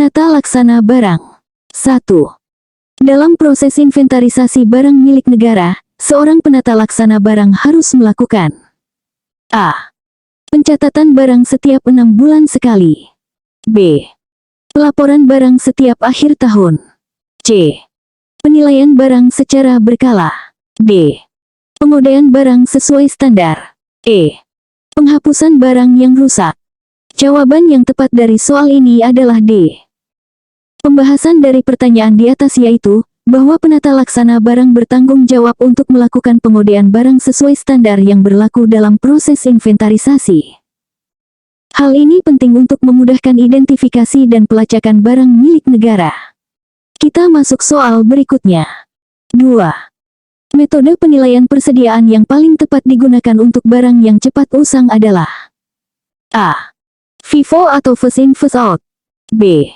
Penata laksana barang. 1. Dalam proses inventarisasi barang milik negara, seorang penata laksana barang harus melakukan A. Pencatatan barang setiap 6 bulan sekali. B. Pelaporan barang setiap akhir tahun. C. Penilaian barang secara berkala. D. Pengodaian barang sesuai standar. E. Penghapusan barang yang rusak. Jawaban yang tepat dari soal ini adalah D. Pembahasan dari pertanyaan di atas yaitu, bahwa penata laksana barang bertanggung jawab untuk melakukan pengodaian barang sesuai standar yang berlaku dalam proses inventarisasi. Hal ini penting untuk memudahkan identifikasi dan pelacakan barang milik negara. Kita masuk soal berikutnya. 2. Metode penilaian persediaan yang paling tepat digunakan untuk barang yang cepat usang adalah A. FIFO atau First In First Out. B.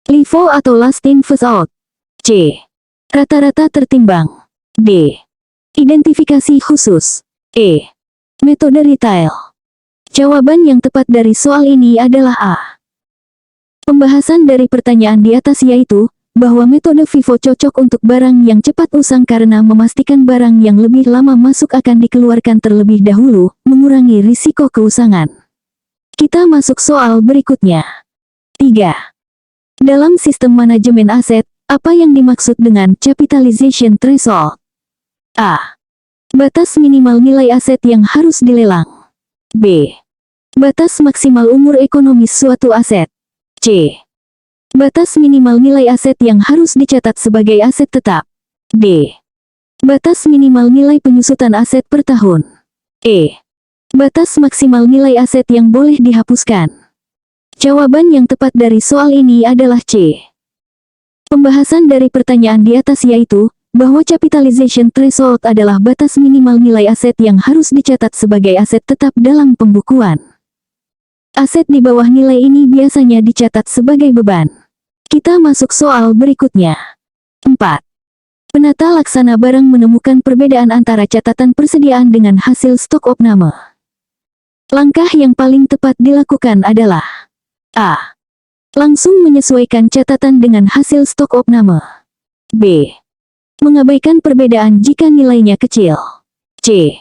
LIFO atau Last In First Out. C. Rata-rata tertimbang. D. Identifikasi khusus. E. Metode retail. Jawaban yang tepat dari soal ini adalah A. Pembahasan dari pertanyaan di atas yaitu, bahwa metode FIFO cocok untuk barang yang cepat usang karena memastikan barang yang lebih lama masuk akan dikeluarkan terlebih dahulu, mengurangi risiko keusangan. Kita masuk soal berikutnya. 3. Dalam sistem manajemen aset, apa yang dimaksud dengan capitalization threshold? A. Batas minimal nilai aset yang harus dilelang. B. Batas maksimal umur ekonomis suatu aset. C. Batas minimal nilai aset yang harus dicatat sebagai aset tetap. D. Batas minimal nilai penyusutan aset per tahun. E. Batas maksimal nilai aset yang boleh dihapuskan. Jawaban yang tepat dari soal ini adalah C. Pembahasan dari pertanyaan di atas yaitu, bahwa capitalization threshold adalah batas minimal nilai aset yang harus dicatat sebagai aset tetap dalam pembukuan. Aset di bawah nilai ini biasanya dicatat sebagai beban. Kita masuk soal berikutnya. 4. Penata laksana barang menemukan perbedaan antara catatan persediaan dengan hasil stok opname. Langkah yang paling tepat dilakukan adalah A. Langsung menyesuaikan catatan dengan hasil stok opname. B. Mengabaikan perbedaan jika nilainya kecil. C.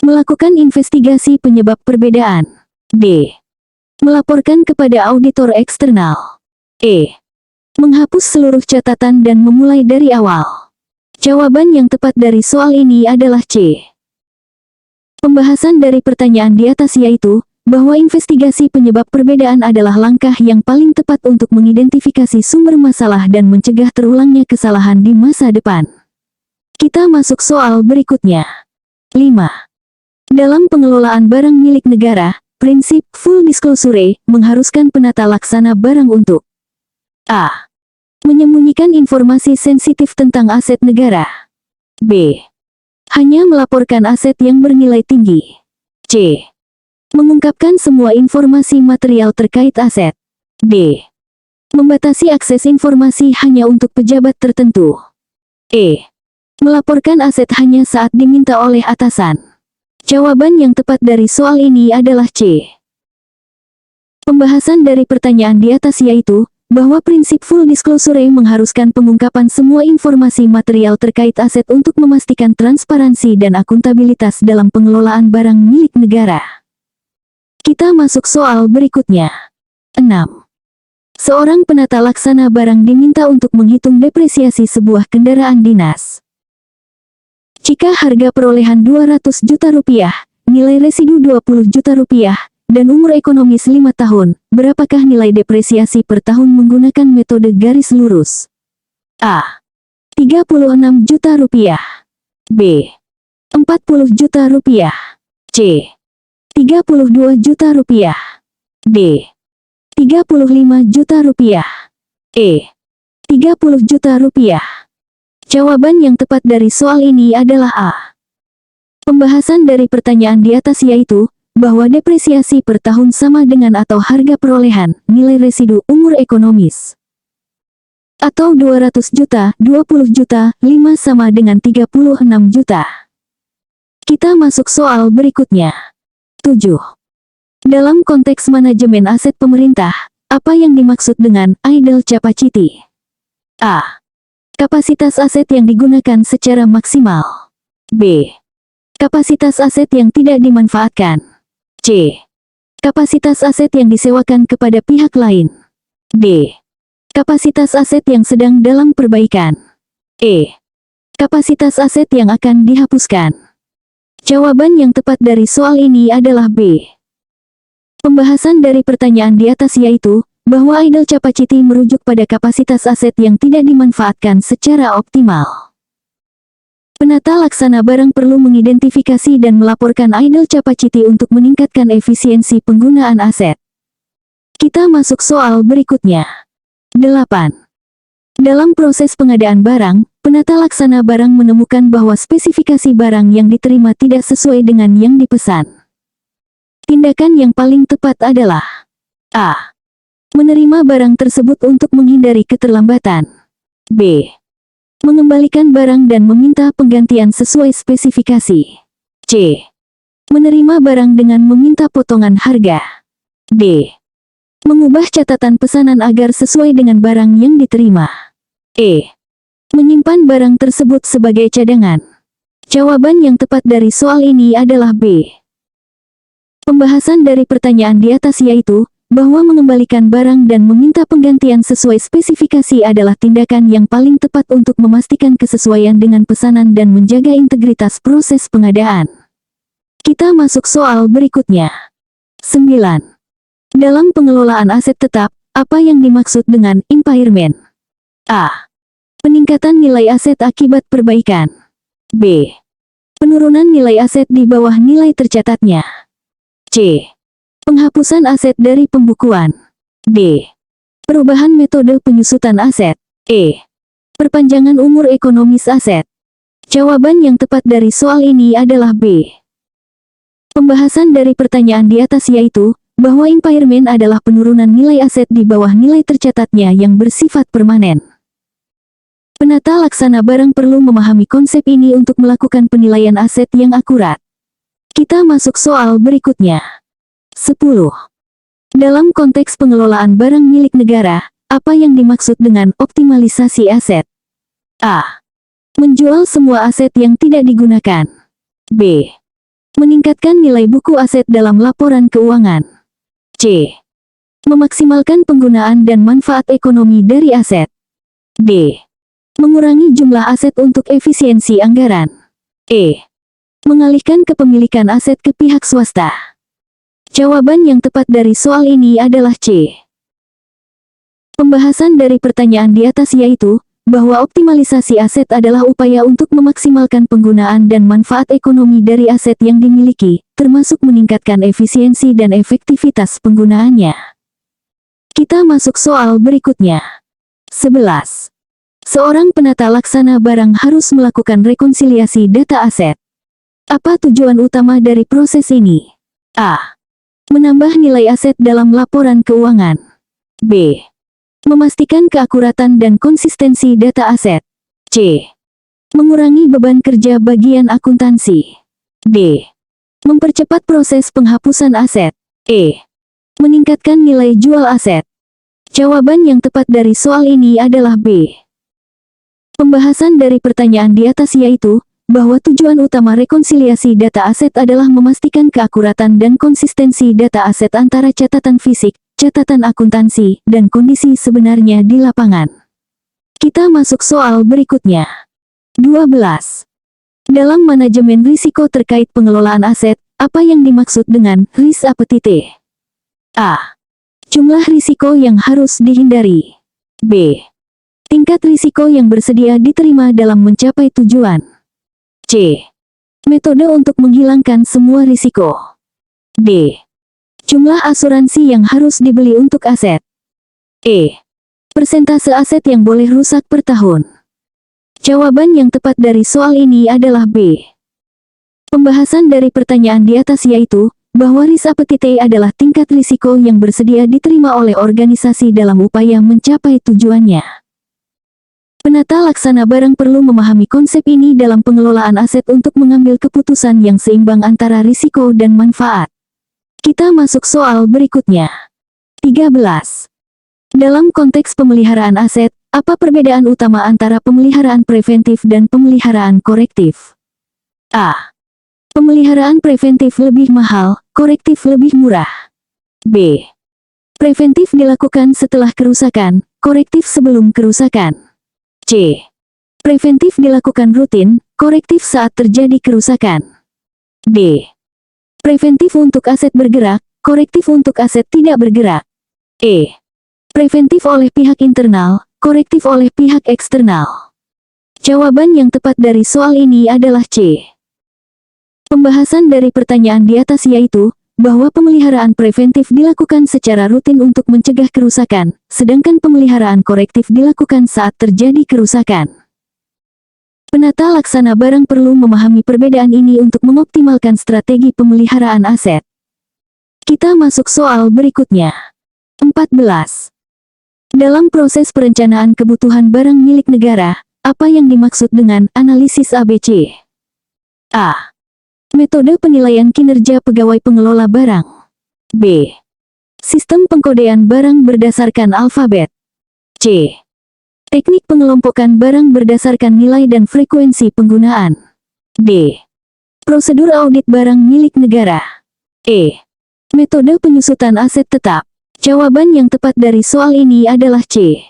Melakukan investigasi penyebab perbedaan. D. Melaporkan kepada auditor eksternal. E. Menghapus seluruh catatan dan memulai dari awal. Jawaban yang tepat dari soal ini adalah C. Pembahasan dari pertanyaan di atas yaitu, bahwa investigasi penyebab perbedaan adalah langkah yang paling tepat untuk mengidentifikasi sumber masalah dan mencegah terulangnya kesalahan di masa depan. Kita masuk soal berikutnya. 5. Dalam pengelolaan barang milik negara, prinsip full disclosure mengharuskan penata laksana barang untuk A. Menyembunyikan informasi sensitif tentang aset negara. B. Hanya melaporkan aset yang bernilai tinggi. C. Mengungkapkan semua informasi material terkait aset. D. Membatasi akses informasi hanya untuk pejabat tertentu. E. Melaporkan aset hanya saat diminta oleh atasan. Jawaban yang tepat dari soal ini adalah C. Pembahasan dari pertanyaan di atas yaitu, bahwa prinsip full disclosure mengharuskan pengungkapan semua informasi material terkait aset untuk memastikan transparansi dan akuntabilitas dalam pengelolaan barang milik negara. Kita masuk soal berikutnya. 6. Seorang penata laksana barang diminta untuk menghitung depresiasi sebuah kendaraan dinas. Jika harga perolehan 200 juta rupiah, nilai residu 20 juta rupiah, dan umur ekonomis 5 tahun, berapakah nilai depresiasi per tahun menggunakan metode garis lurus? A. 36 juta rupiah. B. 40 juta rupiah. C. 32 juta rupiah. D. 35 juta rupiah. E. 30 juta rupiah. Jawaban yang tepat dari soal ini adalah A. Pembahasan dari pertanyaan di atas yaitu, bahwa depresiasi per tahun sama dengan atau harga perolehan, nilai residu umur ekonomis. Atau 200 juta, 20 juta, 5 sama dengan 36 juta. Kita masuk soal berikutnya. 7. Dalam konteks manajemen aset pemerintah, Apa yang dimaksud dengan idle capacity? A. Kapasitas aset yang digunakan secara maksimal. B. Kapasitas aset yang tidak dimanfaatkan. C. Kapasitas aset yang disewakan kepada pihak lain. D. Kapasitas aset yang sedang dalam perbaikan. E. Kapasitas aset yang akan dihapuskan. Jawaban yang tepat dari soal ini adalah B. Pembahasan dari pertanyaan di atas yaitu, bahwa idle capacity merujuk pada kapasitas aset yang tidak dimanfaatkan secara optimal. Penata laksana barang perlu mengidentifikasi dan melaporkan idle capacity untuk meningkatkan efisiensi penggunaan aset. Kita masuk soal berikutnya. 8. Dalam proses pengadaan barang, penata laksana barang menemukan bahwa spesifikasi barang yang diterima tidak sesuai dengan yang dipesan. Tindakan yang paling tepat adalah A. Menerima barang tersebut untuk menghindari keterlambatan. B. Mengembalikan barang dan meminta penggantian sesuai spesifikasi. C. Menerima barang dengan meminta potongan harga. D. Mengubah catatan pesanan agar sesuai dengan barang yang diterima. E. Menyimpan barang tersebut sebagai cadangan. Jawaban yang tepat dari soal ini adalah B. Pembahasan dari pertanyaan di atas yaitu, bahwa mengembalikan barang dan meminta penggantian sesuai spesifikasi adalah tindakan yang paling tepat untuk memastikan kesesuaian dengan pesanan dan menjaga integritas proses pengadaan. Kita masuk soal berikutnya. 9. Dalam pengelolaan aset tetap, apa yang dimaksud dengan impairment? A. Peningkatan nilai aset akibat perbaikan. B. Penurunan nilai aset di bawah nilai tercatatnya. C. Penghapusan aset dari pembukuan. D. Perubahan metode penyusutan aset. E. Perpanjangan umur ekonomis aset. Jawaban yang tepat dari soal ini adalah B. Pembahasan dari pertanyaan di atas yaitu, bahwa impairment adalah penurunan nilai aset di bawah nilai tercatatnya yang bersifat permanen. Penata laksana barang perlu memahami konsep ini untuk melakukan penilaian aset yang akurat. Kita masuk soal berikutnya. 10. Dalam konteks pengelolaan barang milik negara, apa yang dimaksud dengan optimalisasi aset? A. Menjual semua aset yang tidak digunakan. B. Meningkatkan nilai buku aset dalam laporan keuangan. C. Memaksimalkan penggunaan dan manfaat ekonomi dari aset. D. Mengurangi jumlah aset untuk efisiensi anggaran. E. Mengalihkan kepemilikan aset ke pihak swasta. Jawaban yang tepat dari soal ini adalah C. Pembahasan dari pertanyaan di atas yaitu, bahwa optimalisasi aset adalah upaya untuk memaksimalkan penggunaan dan manfaat ekonomi dari aset yang dimiliki, termasuk meningkatkan efisiensi dan efektivitas penggunaannya. Kita masuk soal berikutnya. 11. Seorang penata laksana barang harus melakukan rekonsiliasi data aset. Apa tujuan utama dari proses ini? A. Menambah nilai aset dalam laporan keuangan. B. Memastikan keakuratan dan konsistensi data aset. C. Mengurangi beban kerja bagian akuntansi. D. Mempercepat proses penghapusan aset. E. Meningkatkan nilai jual aset. Jawaban yang tepat dari soal ini adalah B. Pembahasan dari pertanyaan di atas yaitu, bahwa tujuan utama rekonsiliasi data aset adalah memastikan keakuratan dan konsistensi data aset antara catatan fisik, catatan akuntansi, dan kondisi sebenarnya di lapangan. Kita masuk soal berikutnya. 12. Dalam manajemen risiko terkait pengelolaan aset, apa yang dimaksud dengan risk appetite? A. Jumlah risiko yang harus dihindari. B. Tingkat risiko yang bersedia diterima dalam mencapai tujuan. C. Metode untuk menghilangkan semua risiko. D. Jumlah asuransi yang harus dibeli untuk aset. E. Persentase aset yang boleh rusak per tahun. Jawaban yang tepat dari soal ini adalah B. Pembahasan dari pertanyaan di atas yaitu, bahwa risk appetite adalah tingkat risiko yang bersedia diterima oleh organisasi dalam upaya mencapai tujuannya. Penata laksana barang perlu memahami konsep ini dalam pengelolaan aset untuk mengambil keputusan yang seimbang antara risiko dan manfaat. Kita masuk soal berikutnya. 13. Dalam konteks pemeliharaan aset, apa perbedaan utama antara pemeliharaan preventif dan pemeliharaan korektif? A. Pemeliharaan preventif lebih mahal, korektif lebih murah. B. Preventif dilakukan setelah kerusakan, korektif sebelum kerusakan. C. Preventif dilakukan rutin, korektif saat terjadi kerusakan. D. Preventif untuk aset bergerak, korektif untuk aset tidak bergerak. E. Preventif oleh pihak internal, korektif oleh pihak eksternal. Jawaban yang tepat dari soal ini adalah C. Pembahasan dari pertanyaan di atas yaitu, bahwa pemeliharaan preventif dilakukan secara rutin untuk mencegah kerusakan, sedangkan pemeliharaan korektif dilakukan saat terjadi kerusakan. Penata laksana barang perlu memahami perbedaan ini untuk mengoptimalkan strategi pemeliharaan aset. Kita masuk soal berikutnya. 14. Dalam proses perencanaan kebutuhan barang milik negara, apa yang dimaksud dengan analisis ABC? A. Metode penilaian kinerja pegawai pengelola barang. B. Sistem pengkodean barang berdasarkan alfabet. C. Teknik pengelompokan barang berdasarkan nilai dan frekuensi penggunaan. D. Prosedur audit barang milik negara. E. Metode penyusutan aset tetap. Jawaban yang tepat dari soal ini adalah C.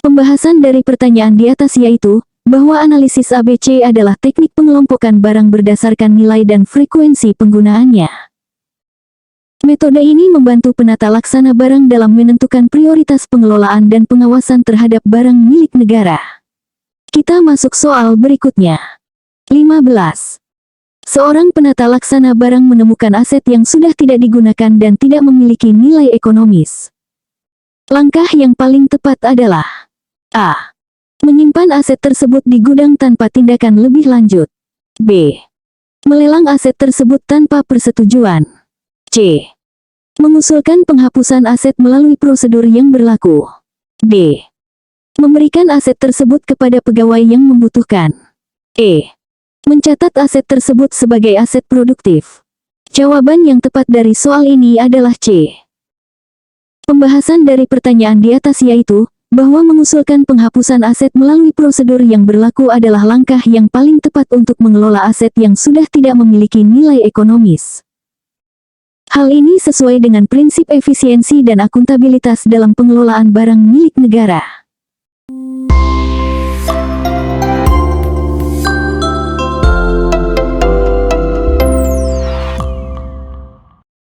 Pembahasan dari pertanyaan di atas yaitu, bahwa analisis ABC adalah teknik pengelompokan barang berdasarkan nilai dan frekuensi penggunaannya. Metode ini membantu penata laksana barang dalam menentukan prioritas pengelolaan dan pengawasan terhadap barang milik negara. Kita masuk soal berikutnya. 15. Seorang penata laksana barang menemukan aset yang sudah tidak digunakan dan tidak memiliki nilai ekonomis. Langkah yang paling tepat adalah A. Menyimpan aset tersebut di gudang tanpa tindakan lebih lanjut. B. Melelang aset tersebut tanpa persetujuan. C. Mengusulkan penghapusan aset melalui prosedur yang berlaku. D. Memberikan aset tersebut kepada pegawai yang membutuhkan. E. Mencatat aset tersebut sebagai aset produktif. Jawaban yang tepat dari soal ini adalah C. Pembahasan dari pertanyaan di atas yaitu, bahwa mengusulkan penghapusan aset melalui prosedur yang berlaku adalah langkah yang paling tepat untuk mengelola aset yang sudah tidak memiliki nilai ekonomis. Hal ini sesuai dengan prinsip efisiensi dan akuntabilitas dalam pengelolaan barang milik negara.